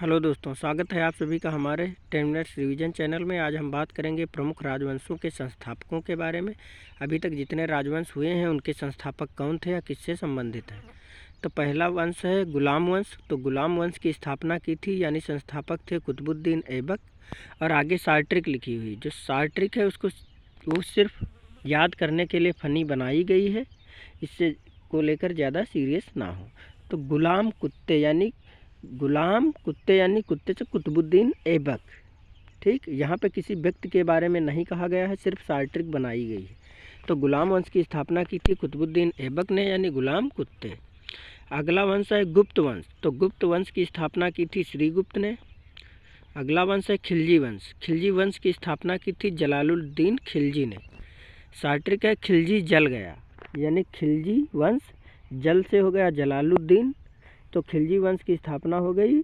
Hello दोस्तों, स्वागत है आप सभी का हमारे 10 मिनट्स रिवीजन चैनल में। आज हम बात करेंगे प्रमुख राजवंशों के संस्थापकों के बारे में। अभी तक जितने राजवंश हुए हैं उनके संस्थापक कौन थे या किससे संबंधित हैं। तो पहला वंश है गुलाम वंश। तो गुलाम वंश की स्थापना की थी यानी संस्थापक थे कुतुबुद्दीन ऐबक। और आगे सार्ट्रिक लिखी हुई, जो सार्ट्रिक है उसको वो सिर्फ याद करने के लिए फ़नी बनाई गई है, इससे को लेकर ज़्यादा सीरियस ना हो। तो गुलाम कुत्ते यानी कुत्ते से कुतुबुद्दीन ऐबक। ठीक, यहाँ पे किसी व्यक्ति के बारे में नहीं कहा गया है, सिर्फ सार्ट्रिक बनाई गई है। तो गुलाम वंश की स्थापना की थी कुतुबुद्दीन ऐबक ने यानी गुलाम कुत्ते। अगला वंश है गुप्त वंश। तो गुप्त वंश की स्थापना की थी श्रीगुप्त ने। अगला वंश है खिलजी वंश। खिलजी वंश की स्थापना की थी जलालुद्दीन खिलजी ने। सार्ट्रिक है खिलजी जल गया यानी खिलजी वंश जल से हो गया जलालुद्दीन, तो खिलजी वंश की स्थापना हो गई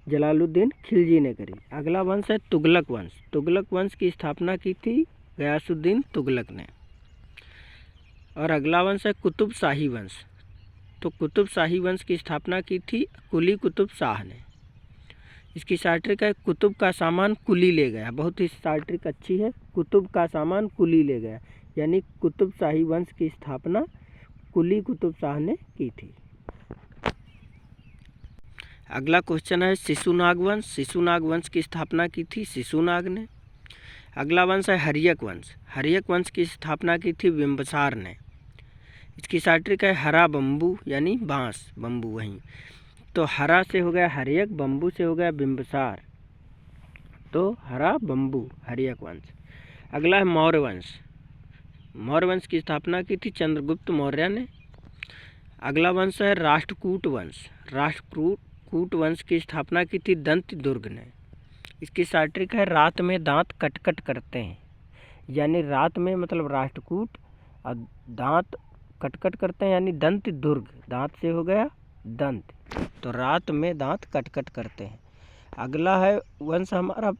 जलालुद्दीन खिलजी ने करी। अगला वंश है तुगलक वंश। तुगलक वंश की स्थापना की थी गयासुद्दीन तुगलक ने। और अगला वंश है कुतुब शाही वंश। तो कुतुब शाही वंश की स्थापना की थी कुली कुतुब शाह ने। इसकी सार्ट्रिक है कुतुब का सामान कुली ले गया। बहुत ही सार्ट्रिक अच्छी है, कुतुब का सामान कुली ले गया यानी कुतुब शाही वंश की स्थापना कुली कुतुब शाह ने की थी। अगला क्वेश्चन है शिशुनाग वंश। शिशुनाग वंश की स्थापना की थी शिशुनाग ने। अगला वंश है हर्यक वंश। हर्यक वंश की स्थापना की थी बिंबसार ने। इसकी सार्ट्रिक है हरा बम्बू यानी बांस, बम्बू वहीं। तो हरा से हो गया हर्यक, बम्बू से हो गया बिंबसार, तो हरा बम्बू हर्यक वंश। अगला है मौर्य वंश। मौर्य वंश की स्थापना की थी चंद्रगुप्त मौर्य ने। अगला वंश है राष्ट्रकूट वंश। राष्ट्रकूट वंश की स्थापना की थी दंत दुर्ग ने। इसकी सार्ट्रिक है रात में दांत कटकट करते हैं यानी रात में मतलब राष्ट्रकूट, और दांत कटकट करते हैं यानी दंत दुर्ग, दांत से हो गया दंत, तो रात में दांत कटकट करते हैं। अगला है वंश हमारा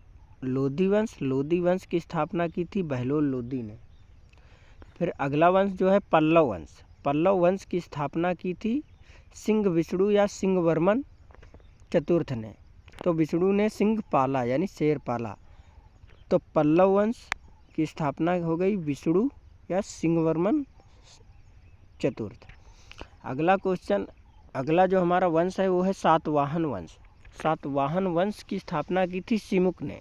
लोधी वंश। लोधी वंश की स्थापना की थी बहलोल लोधी ने। फिर अगला वंश जो है पल्लव वंश। पल्लव वंश की स्थापना की थी सिंह विष्णु या सिंहवर्मन चतुर्थ ने। तो विष्णु ने सिंह पाला यानी शेर पाला, तो पल्लव वंश की स्थापना हो गई विष्णु या सिंहवर्मन चतुर्थ। अगला क्वेश्चन, अगला जो हमारा वंश है वो है सातवाहन वंश। सातवाहन वंश की स्थापना की थी सिमुक ने।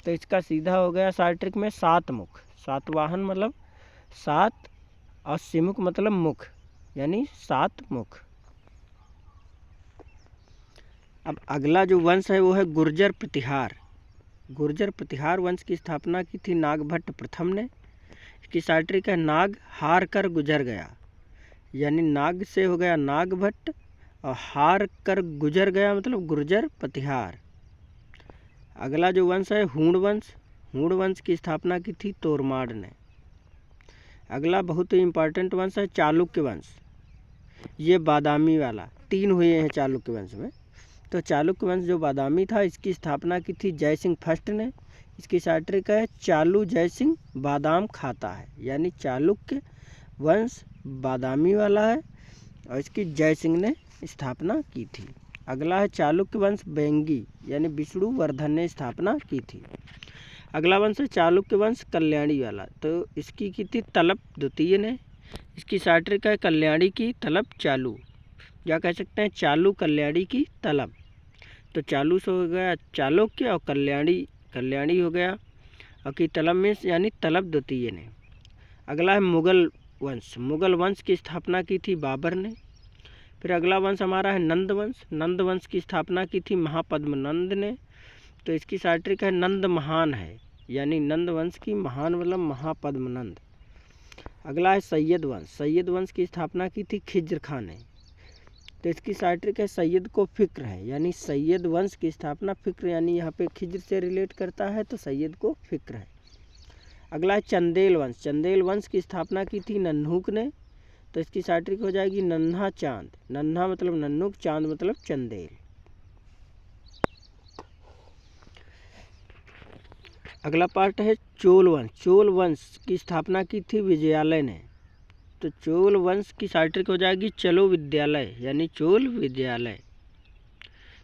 तो इसका सीधा हो गया सार्ट्रिक में सात मुख। सातवाहन मतलब सात और सिमुक मतलब मुख यानी सात मुख। अब अगला जो वंश है वो है गुर्जर प्रतिहार। गुर्जर प्रतिहार वंश की स्थापना की थी नागभट्ट प्रथम ने। इसकी सार्ट्रिक है नाग हार कर गुजर गया यानी नाग से हो गया नागभट्ट और हार कर गुजर गया मतलब गुर्जर प्रतिहार। अगला जो वंश है हूण वंश। हूण वंश की स्थापना की थी तोरमाड़ ने। अगला बहुत ही इम्पोर्टेंट वंश है चालुक्य वंश। ये बादामी वाला, तीन हुए हैं चालुक्य वंश में। तो चालुक्य वंश जो बादामी था इसकी स्थापना की थी जयसिंह फर्स्ट ने। इसकी सार्ट्रिक है चालू जयसिंह बादाम खाता है यानी चालुक्य वंश बादामी वाला है और इसकी जयसिंह ने स्थापना की थी। अगला है चालुक्य वंश बेंगी यानी विष्णु वर्धन ने स्थापना की थी। अगला वंश है चालुक्य वंश कल्याणी वाला। तो इसकी की थी तलब द्वितीय ने। इसकी सार्ट्रिक है कल्याणी की तलब चालू, या कह सकते हैं चालू कल्याणी की तलब। तो चालू से हो गया चालुक्य और कल्याणी हो गया और की तलब में यानी तलब द्वितीय ने। अगला है मुगल वंश। मुगल वंश की स्थापना की थी बाबर ने। फिर अगला वंश हमारा है नंद वंश। नंद वंश की स्थापना की थी महापद्म नंद ने। तो इसकी सार्ट्रिक है नंद महान है यानी नंद वंश की महान मतलब महापद्म नंद। अगला है सैयद वंश। सैयद वंश की स्थापना की थी खिज्र खान ने। तो इसकी सार्ट्रिक है सैयद को फिक्र है यानी सैयद वंश की स्थापना फिक्र यानी यहाँ पे खिज्र से रिलेट करता है तो सैयद को फिक्र है। अगला है चंदेल वंश। चंदेल वंश की स्थापना की थी नन्हुक ने। तो इसकी सार्ट्रिक हो जाएगी नन्हा चांद। नन्हा मतलब नन्हुक, चांद मतलब चंदेल। अगला पार्ट है चोल वंश। चोल वंश की स्थापना की थी विजयालय ने। तो चोल वंश की सार्ट्रिक हो जाएगी चलो विद्यालय यानी चोल विद्यालय।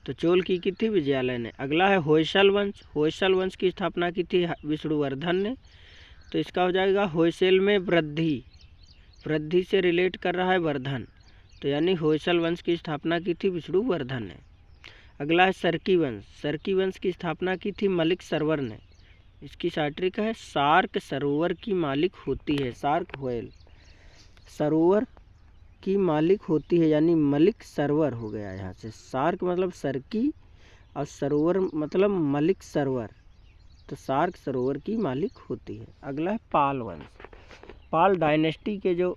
तो चोल की थी विजयालय ने। अगला है होयसल वंश। होयसल वंश की स्थापना की थी विष्णुवर्धन ने। तो इसका हो जाएगा होयसल में वृद्धि, वृद्धि से रिलेट कर रहा है वर्धन, तो यानी होयसल वंश की स्थापना की थी विष्णुवर्धन ने। अगला है सरकी वंश। सरकी वंश की स्थापना की थी मलिक सरवर ने। इसकी सार्वत्रिक है सार्क सरोवर की मालिक होती है। सार्क व्हेल सरोवर की मालिक होती है, यानी मलिक सरवर हो गया यहाँ से। सार्क मतलब सरकी और सरोवर मतलब मलिक सरवर, तो सार्क सरोवर की मालिक होती है। अगला है पाल वंश। पाल डायनेस्टी के जो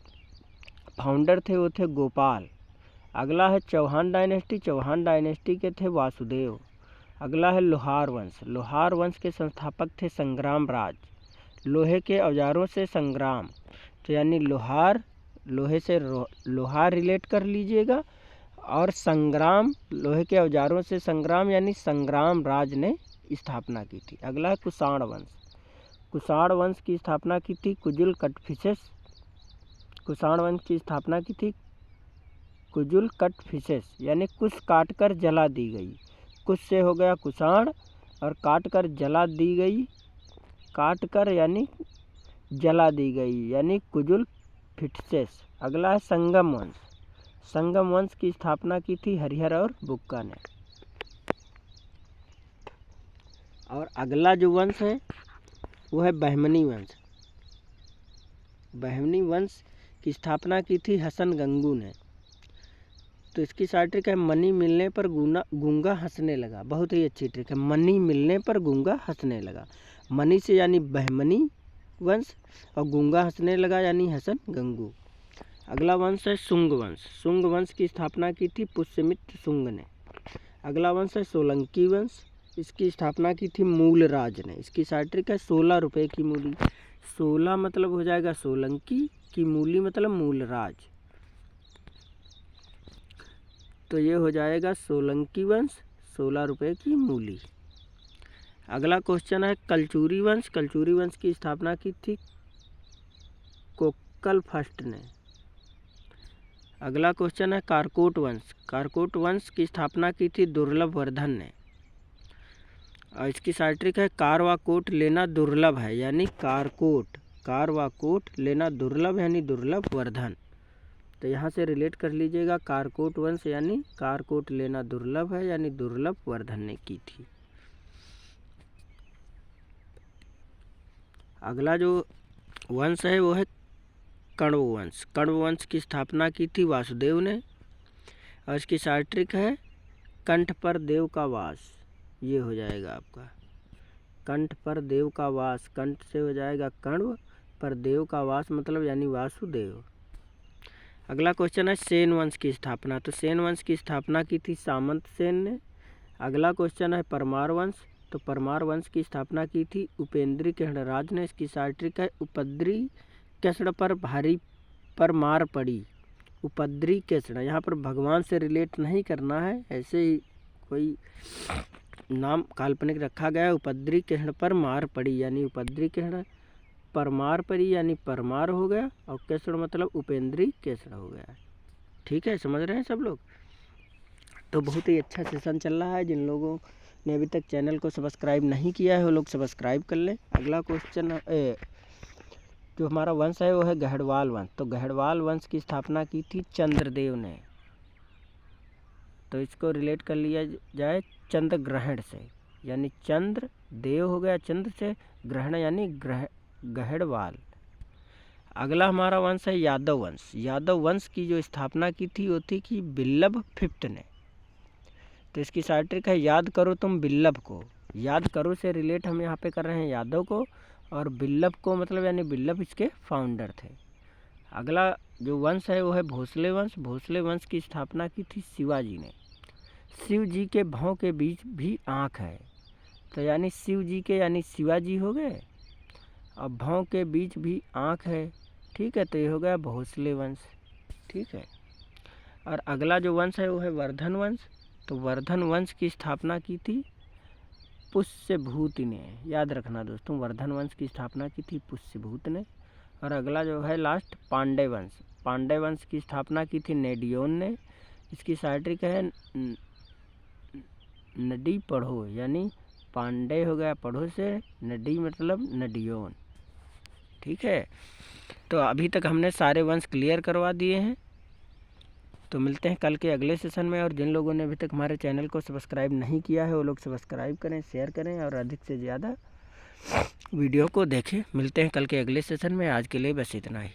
फाउंडर थे वो थे गोपाल। अगला है चौहान डायनेस्टी। चौहान डायनेस्टी के थे वासुदेव। अगला है लोहार वंश। लोहार वंश के संस्थापक थे संग्राम राज। लोहे के औजारों से संग्राम, तो यानी लोहार, लोहे से लोहार रिलेट कर लीजिएगा, और संग्राम लोहे के औजारों से संग्राम, यानी संग्राम राज ने स्थापना की थी। अगला है कुषाण वंश। कुषाण वंश की स्थापना की थी कुजुल कटफिसेस। कुषाण वंश की स्थापना की थी कुजुल कटफिसेस, यानी कुश काट कर जला दी गई। कुश से हो गया कुषाण और काट कर जला दी गई, काट कर यानी जला दी गई, यानी कुजुल फिटसेस। अगला है संगम वंश। संगम वंश की स्थापना की थी हरिहर और बुक्का ने। और अगला जो वंश है वो है बहमनी वंश। बहमनी वंश की स्थापना की थी हसन गंगू ने। तो इसकी शार्ट ट्रिक है मनी मिलने पर गूंगा हंसने लगा। बहुत ही अच्छी ट्रिक है, मनी मिलने पर गूंगा हंसने लगा। मनी से यानी बहमनी वंश और गूंगा हंसने लगा यानी हसन गंगू। अगला वंश है शुंग वंश। शुंग वंश की स्थापना की थी पुष्यमित्र शुंग ने। अगला वंश है सोलंकी वंश। इसकी स्थापना की थी मूलराज ने। इसकी शार्ट ट्रिक है 16 रुपये की मूली। 16 मतलब हो जाएगा सोलंकी, की मूली मतलब मूलराज, तो ये हो जाएगा सोलंकी वंश, 16 रुपये की मूली। अगला क्वेश्चन है कलचुरी वंश। कलचुरी वंश की स्थापना की थी कोक्कल फर्स्ट ने। अगला क्वेश्चन है कारकोट वंश। कारकोट वंश की स्थापना की थी दुर्लभ वर्धन ने। और इसकी शार्ट ट्रिक है कार व कोट लेना दुर्लभ है, यानी कारकोट, कार व कोट लेना दुर्लभ यानी दुर्लभ वर्धन। तो यहाँ से रिलेट कर लीजिएगा कारकोट वंश यानी कारकोट लेना दुर्लभ है, यानी दुर्लभ वर्धन ने की थी। अगला जो वंश है वो है कण्व वंश। कण्व वंश की स्थापना की थी वासुदेव ने। और इसकी शार्ट ट्रिक है कंठ पर देव का वास। ये हो जाएगा आपका कंठ पर देव का वास। कंठ से हो जाएगा कण्व, पर देव का वास मतलब यानी वासुदेव। अगला क्वेश्चन है सेन वंश की स्थापना। तो सेन वंश की स्थापना की थी सामंत सेन ने। अगला क्वेश्चन है परमार वंश। तो परमार वंश की स्थापना की थी उपेंद्री कृष्णराज ने। इसकी शार्ट ट्रिक है उपद्री कृष्ण पर भारी पर मार पड़ी। उपद्री कृष्ण, यहाँ पर भगवान से रिलेट नहीं करना है, ऐसे ही कोई नाम काल्पनिक रखा गया है। उपद्री कृष्ण पर मार पड़ी यानी उपद्री कृष्ण, परमार पड़ी यानी परमार हो गया, और कृष्ण मतलब उपेंद्री कृष्ण हो गया। ठीक है, समझ रहे हैं सब लोग। तो बहुत ही अच्छा सेशन चल रहा है। जिन लोगों ने अभी तक चैनल को सब्सक्राइब नहीं किया है वो लोग सब्सक्राइब कर लें। अगला क्वेश्चन जो हमारा वंश है वो है गहड़वाल वंश। तो गहड़वाल वंश की स्थापना की थी चंद्रदेव ने। तो इसको रिलेट कर लिया जाए चंद्र ग्रहण से, यानी चंद्र देव हो गया चंद्र से, ग्रहण यानी गहड़वाल। अगला हमारा वंश है यादव वंश। यादव वंश की जो स्थापना की थी वो थी कि बिल्लभ फिफ्थ ने। तो इसकी शार्ट ट्रिक है याद करो तुम बिल्लभ को। याद करो से रिलेट हम यहाँ पे कर रहे हैं यादव को, और बिल्लभ को मतलब यानी बिल्लभ इसके फाउंडर थे। अगला जो वंश है वो है भोसले वंश। भोसले वंश की स्थापना की थी शिवाजी ने। शिव जी के भौं के बीच भी आँख है, तो यानी शिव जी के यानी शिवाजी हो गए, और भौं के बीच भी आँख है। ठीक है, तो ये हो गया भोसले वंश। ठीक है, और अगला जो वंश है वो है वर्धन वंश। तो वर्धन वंश की स्थापना की थी पुष्यभूत ने। याद रखना दोस्तों, वर्धन वंश की स्थापना की थी पुष्यभूत ने। और अगला जो है लास्ट पांडे वंश। पांडे वंश की स्थापना की थी नेडियोन ने। इसकी शार्ट ट्रिक है नदी पढ़ो, यानी पांडे हो गया पढ़ो से, नदी मतलब नदियों। ठीक है, तो अभी तक हमने सारे वंश क्लियर करवा दिए हैं। तो मिलते हैं कल के अगले सेशन में। और जिन लोगों ने अभी तक हमारे चैनल को सब्सक्राइब नहीं किया है वो लोग सब्सक्राइब करें, शेयर करें और अधिक से ज़्यादा वीडियो को देखें। मिलते हैं कल के अगले सेशन में। आज के लिए बस इतना ही।